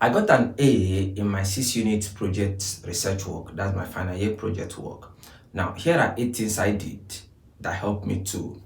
I got an A in my 6 unit project research work. That's my final year project work. Now, here are 8 things I did that helped me to,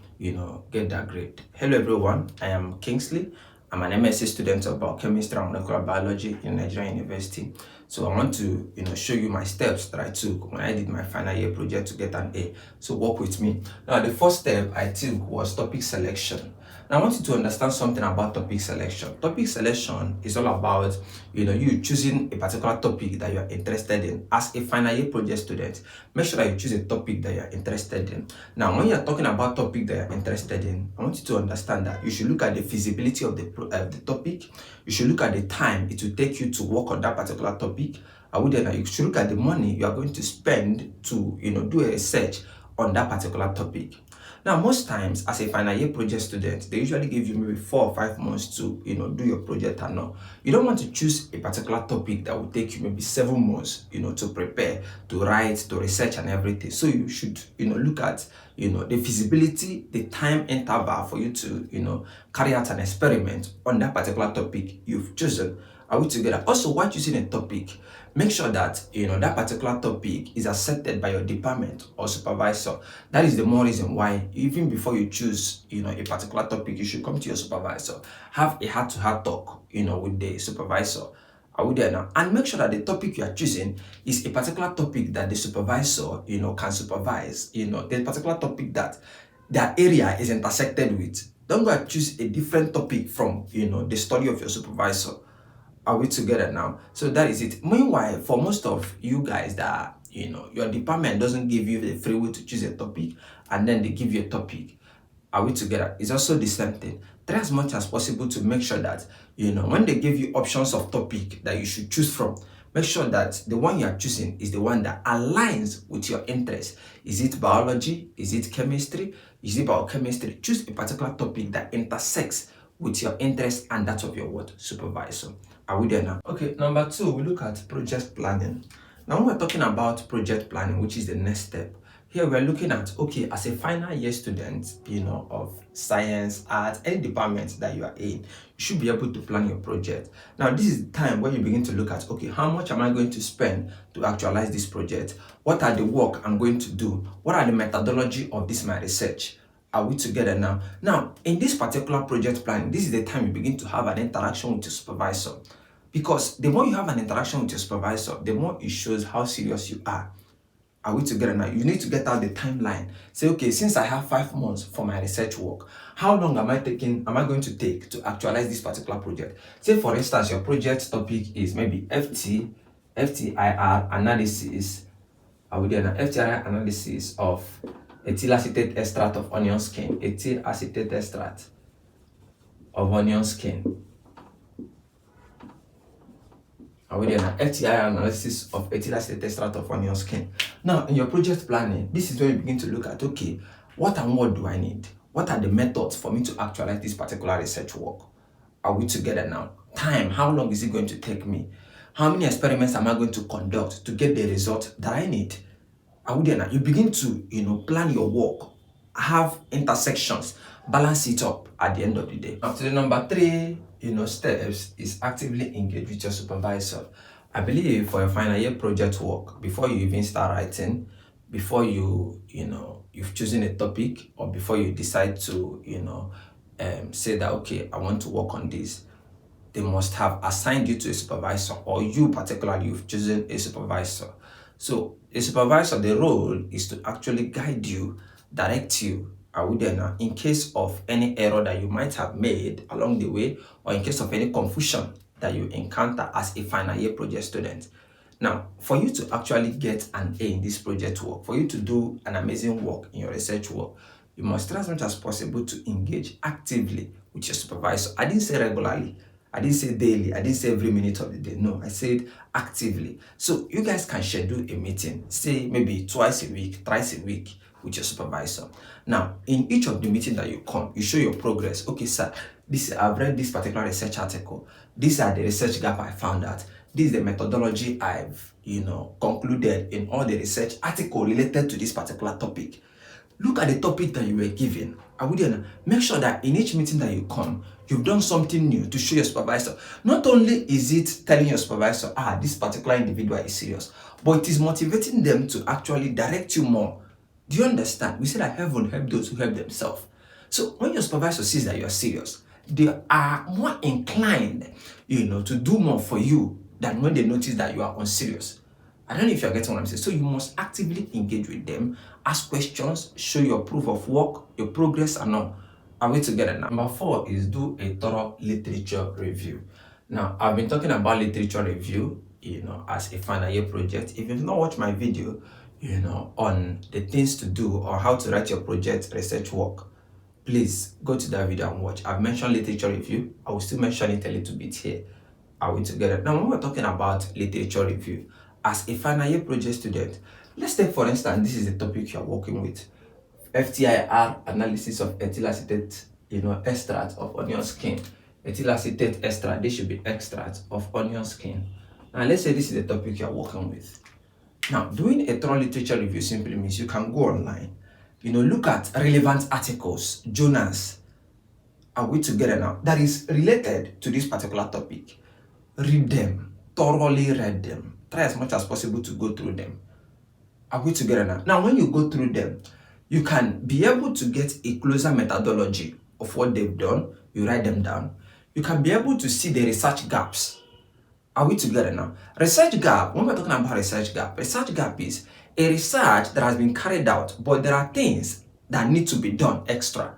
get that grade. Hello everyone, I am Kingsley. I'm an MSc student of biochemistry and molecular biology in Nigerian University. So I want to, show you my steps that I took when I did my final year project to get an A. So work with me. Now, the first step I took was topic selection. Now, I want you to understand something about topic selection. Topic selection is all about, you choosing a particular topic that you are interested in. As a final year project student, make sure that you choose a topic that you are interested in. Now, when you are talking about topic that you are interested in, I want you to understand that you should look at the feasibility of the topic. You should look at the time it will take you to work on that particular topic. You should look at the money you are going to spend to, do a research on that particular topic. Now, most times as a final year project student, they usually give you maybe 4 or 5 months to, do your project and all. You don't want to choose a particular topic that will take you maybe 7 months, to prepare, to write, to research and everything. So you should, look at, the feasibility, the time interval for you to, carry out an experiment on that particular topic you've chosen. Are we together? Also, while choosing a topic, make sure that that particular topic is accepted by your department or supervisor. That is the more reason why, even before you choose a particular topic, you should come to your supervisor, have a heart-to-heart talk with the supervisor. Are we there now? And make sure that the topic you are choosing is a particular topic that the supervisor can supervise, the particular topic that their area is intersected with. Don't go and choose a different topic from the study of your supervisor. Are we together now? So that is it. Meanwhile, for most of you guys that your department doesn't give you the free will to choose a topic and then they give you a topic, are we together? It's also the same thing. Try as much as possible to make sure that when they give you options of topic that you should choose from, make sure that the one you are choosing is the one that aligns with your interest. Is it biology? Is it chemistry? Is it biochemistry? Choose a particular topic that intersects with your interest and that of your supervisor. Are we there now? Okay, number 2, we look at project planning. Now, when we're talking about project planning, which is the next step, here we're looking at, okay, as a final year student, of science, art, any department that you are in, you should be able to plan your project. Now, this is the time where you begin to look at, okay, how much am I going to spend to actualize this project? What are the work I'm going to do? What are the methodology of this my research? Are we together now? Now, in this particular project planning, this is the time you begin to have an interaction with your supervisor. Because the more you have an interaction with your supervisor, the more it shows how serious you are. Are we together now? You need to get out the timeline. Say, okay, since I have 5 months for my research work, how long am I going to take to actualize this particular project? Say, for instance, your project topic is maybe FTIR analysis. Are we there now? FTIR analysis of ethyl acetate extract of onion skin. Ethyl acetate extract of onion skin. Are we there now? FTIR analysis of ethyl acetate extract of onion skin. Now, in your project planning, this is where you begin to look at, okay, what and what do I need? What are the methods for me to actualize this particular research work? Are we together now? Time, how long is it going to take me? How many experiments am I going to conduct to get the result that I need? Are we there now? You begin to, plan your work, have intersections, balance it up at the end of the day. Now, to the number 3, steps is actively engage with your supervisor. I believe for your final year project work, before you even start writing, before you've chosen a topic, or before you decide to, say that, okay, I want to work on this, they must have assigned you to a supervisor, or you particularly, you've chosen a supervisor. So a supervisor, the role is to actually guide you, direct you. Are we there now? In case of any error that you might have made along the way, or in case of any confusion that you encounter as a final year project student. Now, for you to actually get an A in this project work, for you to do an amazing work in your research work, you must try as much as possible to engage actively with your supervisor. I didn't say regularly. I didn't say daily. I didn't say every minute of the day. No, I said actively. So you guys can schedule a meeting, say maybe twice a week, thrice a week with your supervisor. Now, in each of the meetings that you come, you show your progress. Okay, sir, I've read this particular research article. These are the research gap I found out. This is the methodology I've, concluded in all the research article related to this particular topic. Look at the topic that you were given. I would make sure that in each meeting that you come, you've done something new to show your supervisor. Not only is it telling your supervisor, this particular individual is serious, but it is motivating them to actually direct you more. Do you understand? We say that heaven help those who help themselves. So when your supervisor sees that you are serious, they are more inclined, to do more for you than when they notice that you are unserious. I don't know if you're getting what I'm saying. So you must actively engage with them, ask questions, show your proof of work, your progress, and all. Are we together now? Number 4 is do a thorough literature review. Now, I've been talking about literature review, as a final year project. If you've not watched my video, on the things to do or how to write your project research work, please go to that video and watch. I've mentioned literature review. I will still mention it a little bit here. Are we together? Now, when we're talking about literature review, as a final year project student, let's take for instance, this is the topic you're working with. FTIR, analysis of ethyl acetate, extract of onion skin. Ethyl acetate extract, this should be extract of onion skin. Now, let's say this is the topic you're working with. Now, doing a thorough literature review simply means you can go online, look at relevant articles, journals. Are we together now? That is related to this particular topic. Read them, thoroughly read them. Try as much as possible to go through them. Are we together now? Now, when you go through them, you can be able to get a closer methodology of what they've done. You write them down. You can be able to see the research gaps. Are we together now? Research gap, when we're talking about research gap is a research that has been carried out, but there are things that need to be done extra.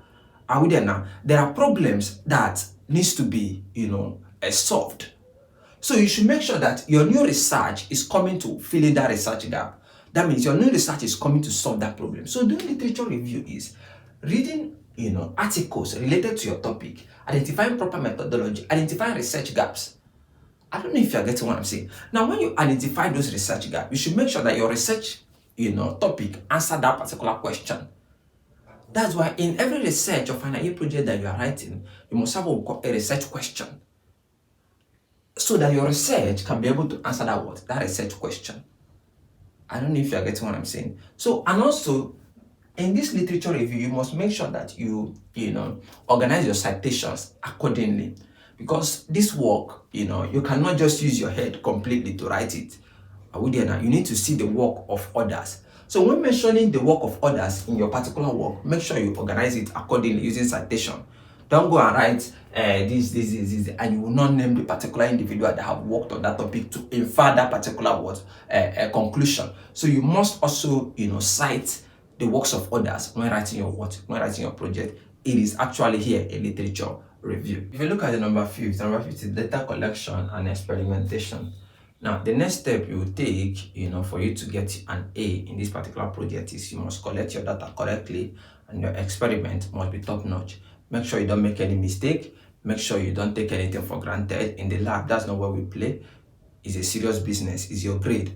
Are we there now? There are problems that needs to be, solved. So you should make sure that your new research is coming to fill in that research gap. That means your new research is coming to solve that problem. So doing literature review is reading, articles related to your topic, identifying proper methodology, identifying research gaps. I don't know if you're getting what I'm saying. Now, when you identify those research gaps, you should make sure that your research, topic answer that particular question. That's why in every research or final year project that you are writing, you must have a research question, so that your research can be able to answer that research question. I don't know if you're getting what I'm saying. So, and also, in this literature review, you must make sure that you organize your citations accordingly. Because this work, you cannot just use your head completely to write it. You need to see the work of others. So when mentioning the work of others in your particular work, make sure you organize it accordingly using citation. Don't go and write this, and you will not name the particular individual that have worked on that topic to infer that particular conclusion. So you must also, cite the works of others when writing your project. It is actually here a literature review. If you look at the number 5 is data collection and experimentation. Now, the next step you will take, for you to get an A in this particular project is you must collect your data correctly, and your experiment must be top notch. Make sure you don't make any mistake. Make sure you don't take anything for granted in the lab. That's not where we play. It's a serious business. It's your grade.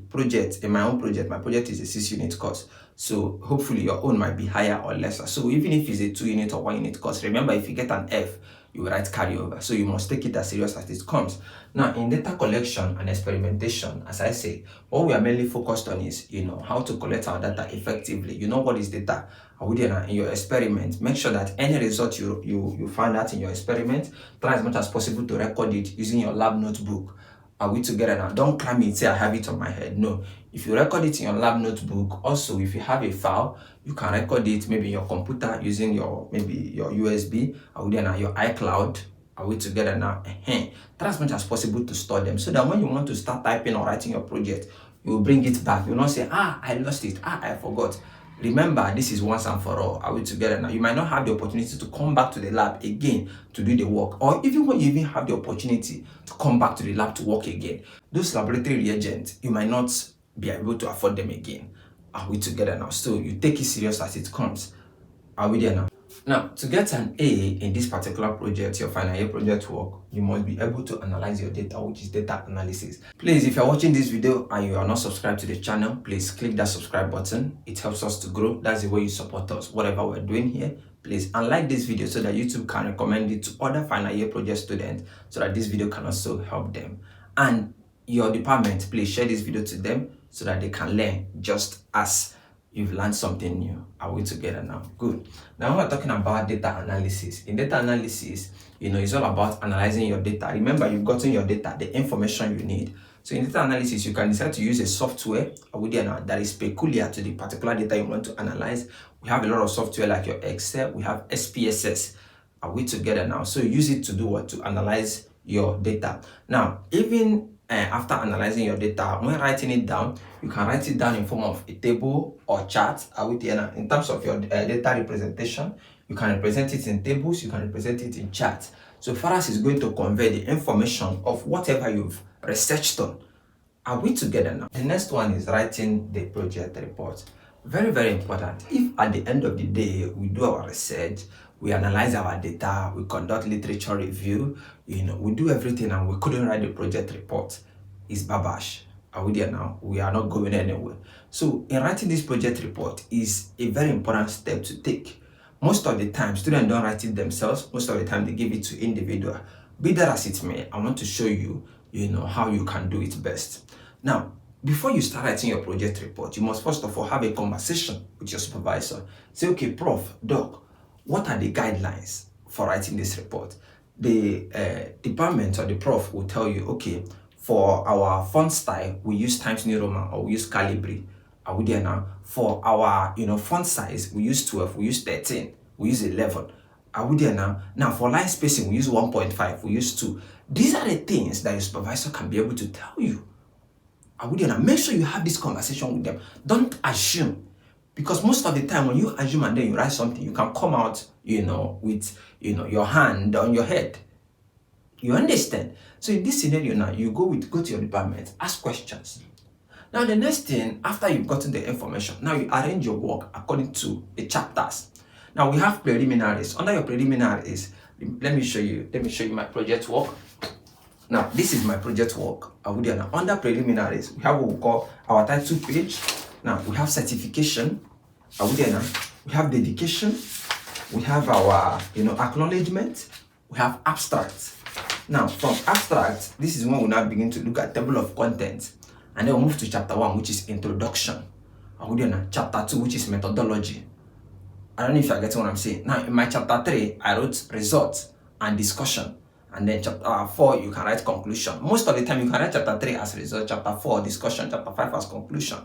In my own project, my project is a 6-unit course. So hopefully your own might be higher or lesser. So even if it's a 2-unit or 1-unit course, remember, if you get an F, you write carryover. So you must take it as serious as it comes. Now, in data collection and experimentation, as I say, what we are mainly focused on is, how to collect our data effectively. What is data? In your experiment, make sure that any result you find out in your experiment, try as much as possible to record it using your lab notebook. Are we together now? Don't cram it, say I have it on my head. No. If you record it in your lab notebook, also if you have a file, you can record it maybe in your computer using your USB, or your iCloud. Are we together now? Try as much as possible to store them, so that when you want to start typing or writing your project, you will bring it back. You will not say, I lost it, I forgot. Remember, this is once and for all. Are we together now? You might not have the opportunity to come back to the lab again to do the work, or even when you even have the opportunity to come back to the lab to work again, those laboratory reagents, you might not be able to afford them again. Are we together now? So you take it serious as it comes. Are we there now? Now, to get an A in this particular project, your final year project work, you must be able to analyze your data, which is data analysis. Please, if you're watching this video and you are not subscribed to the channel, please click that subscribe button. It helps us to grow. That's the way you support us, whatever we're doing here. Please, and like this video so that YouTube can recommend it to other final year project students, so that this video can also help them. And your department, please share this video to them so that they can learn just as you've learned something new. Are we together now? Good. Now we're talking about data analysis. In data analysis, it's all about analyzing your data. Remember, you've gotten your data, the information you need. So in data analysis, you can decide to use a software that is peculiar to the particular data you want to analyze. We have a lot of software like your Excel. We have SPSS. Are we together now? So use it to do what? To analyze your data. Now, even after analyzing your data, when writing it down, you can write it down in form of a table or chart. In terms of your data representation, you can represent it in tables, you can represent it in charts. So far as it's going to convey the information of whatever you've researched on. Are we together now? The next one is writing the project report. Very, very important. If at the end of the day, we do our research, we analyze our data, we conduct literature review, we do everything and we couldn't write the project report, it's babash. Are we there now? We are not going anywhere. So in writing this project report is a very important step to take. Most of the time, students don't write it themselves. Most of the time, they give it to individual. Be that as it may, I want to show you, how you can do it best. Now, before you start writing your project report, you must first of all have a conversation with your supervisor. Say, okay, Prof, Doc, what are the guidelines for writing this report? The department or the prof will tell you, okay, for our font style, we use Times New Roman or we use Calibri. Are we there now? For our font size, we use 12, we use 13, we use 11. Are we there now? Now for line spacing, we use 1.5, we use 2. These are the things that your supervisor can be able to tell you. Are we there now? Make sure you have this conversation with them. Don't assume. Because most of the time when you assume and then you write something, you can come out, with, your hand on your head. You understand? So in this scenario now, you go to your department, ask questions. Now the next thing, after you've gotten the information, now you arrange your work according to the chapters. Now we have preliminaries. Under your preliminaries, let me show you my project work. Now this is my project work. Now under preliminaries, we have what we call our title page. Now we have certification. We have dedication. We have our acknowledgement. We have abstract. Now from abstract, this is when we now begin to look at table of contents. And then we'll move to chapter 1, which is introduction. Chapter 2, which is methodology. I don't know if you're getting what I'm saying. Now in my chapter 3, I wrote results and discussion. And then chapter 4, you can write conclusion. Most of the time, you can write chapter 3 as result, chapter 4 discussion, chapter 5 as conclusion.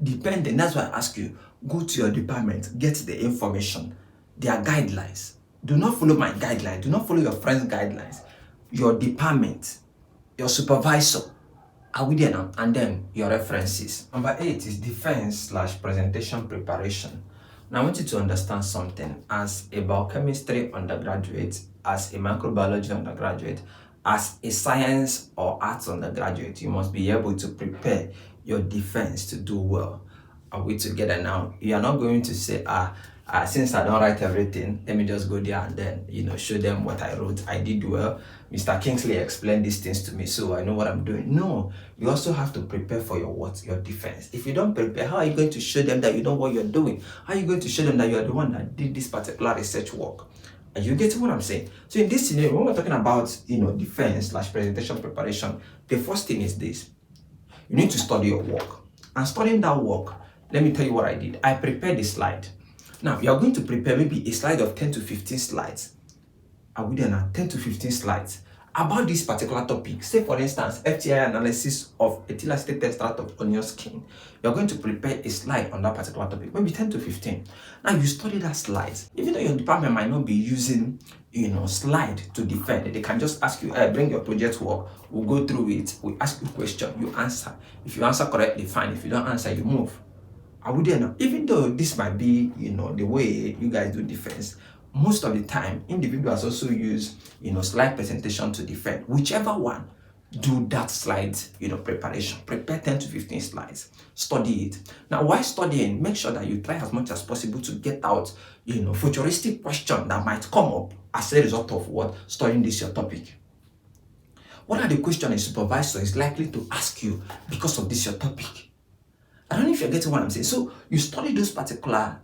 Depending, that's why I ask you, go to your department, get the information, their guidelines. Do not follow my guidelines. Do not follow your friend's guidelines. Your department, your supervisor, are we there now? And then your references. Number 8 is defense/presentation preparation. Now I want you to understand something. As a biochemistry undergraduate, as a microbiology undergraduate, as a science or arts undergraduate, you must be able to prepare your defense to do well. Are we together now? You are not going to say, since I don't write everything, let me just go there and then, show them what I wrote. I did well. Mr. Kingsley explained these things to me, so I know what I'm doing. No, you also have to prepare for your defense. If you don't prepare, how are you going to show them that you know what you're doing? How are you going to show them that you're the one that did this particular research work? Are you getting what I'm saying? So in this scenario, when we're talking about, defense/presentation preparation, the first thing is this. You need to study your work. And studying that work, let me tell you what I did. I prepared a slide. Now, you are going to prepare maybe a slide of 10 to 15 slides. Are we there now? 10 to 15 slides about this particular topic. Say, for instance, FTI analysis of ethyl acetate extract of onion skin. You're going to prepare a slide on that particular topic, maybe 10 to 15. Now, you study that slide. Even though your department might not be using, slide to defend, they can just ask you, bring your project work. We'll go through it. We ask you a question. You answer. If you answer correctly, fine. If you don't answer, you move. Are we there now? Even though this might be, the way you guys do defense, most of the time, individuals also use, slide presentation to defend. Whichever one, do that slide, preparation. Prepare 10 to 15 slides. Study it. Now, while studying, make sure that you try as much as possible to get out, futuristic question that might come up as a result of what? Studying this your topic. What are the questions a supervisor is likely to ask you because of this your topic? I don't know if you're getting what I'm saying. So you study those particular,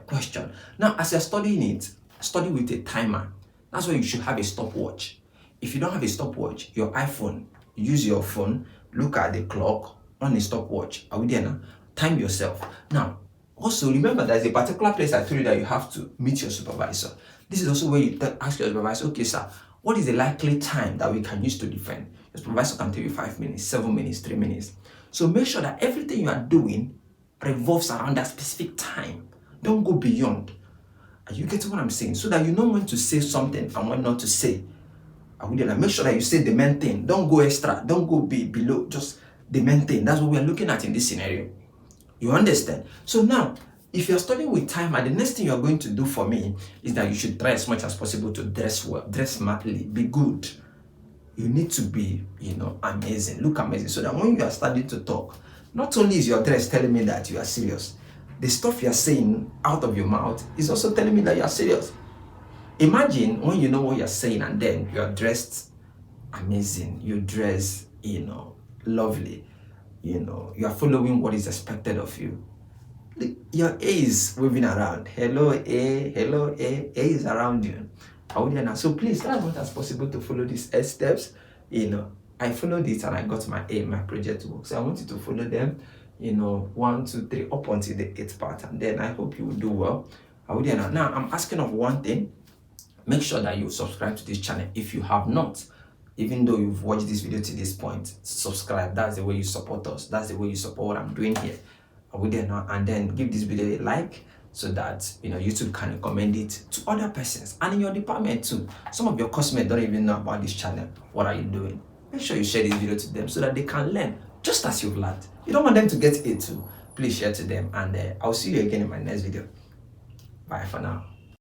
question. Now, as you're studying it, study with a timer. That's why you should have a stopwatch. If you don't have a stopwatch, your iPhone, use your phone, look at the clock on a stopwatch. Are we there now? Time yourself. Now, Also, remember there's a particular place I told you that you have to meet your supervisor. This is also where you ask your supervisor, okay, sir, what is the likely time that we can use to defend? Your supervisor can tell you 5 minutes, 7 minutes, 3 minutes. So make sure that everything you are doing revolves around that specific time. Don't go beyond. Are you getting what I'm saying? So that you know when to say something and when not to say. Make sure that you say the main thing. Don't go extra. Don't go below. Just the main thing. That's what we are looking at in this scenario. You understand? So now, if you're studying with time, and the next thing you're going to do for me is that you should try as much as possible to dress well, dress smartly, be good. You need to be, amazing, look amazing, so that when you are starting to talk, not only is your dress telling me that you are serious, the stuff you're saying out of your mouth is also telling me that you are serious. Imagine when you know what you're saying and then you're dressed amazing, you dress, lovely, you are following what is expected of you. Your A is waving around. Hello A, hello A is around you. So please try as much as possible to follow these 8 steps. I followed it and I got my A, my project work. So I want you to follow them, 1, 2, 3, up until the 8th part, and then I hope you will do well. Now I'm asking of one thing. Make sure that you subscribe to this channel if you have not. Even though you've watched this video to this point, subscribe. That's the way you support us. That's the way you support what I'm doing here. And then give this video a like so that YouTube can recommend it to other persons and in your department too. Some of your classmates don't even know about this channel. What are you doing? Make sure you share this video to them so that they can learn just as you've learned. You don't want them to get it too. Please share to them, and I'll see you again in my next video. Bye for now.